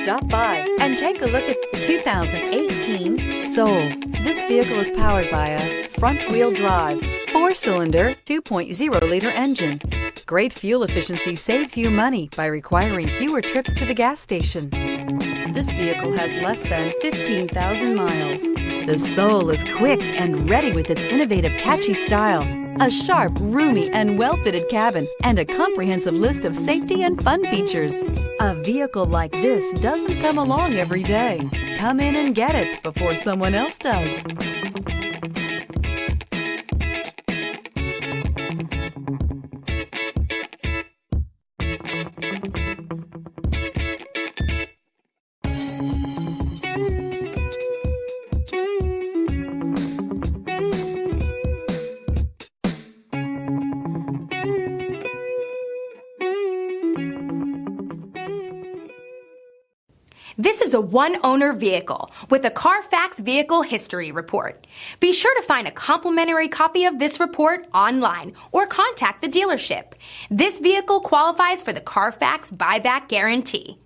Stop by and take a look at 2018 Soul. This vehicle is powered by a front-wheel drive, 4-cylinder, 2.0-liter engine. Great fuel efficiency saves you money by requiring fewer trips to the gas station. This vehicle has less than 15,000 miles. The Soul is quick and ready with its innovative, catchy style. A sharp, roomy, and well-fitted cabin, and a comprehensive list of safety and fun features. A vehicle like this doesn't come along every day. Come in and get it before someone else does. This is a one-owner vehicle with a CARFAX Vehicle History Report. Be sure to find a complimentary copy of this report online or contact the dealership. This vehicle qualifies for the CARFAX Buyback Guarantee.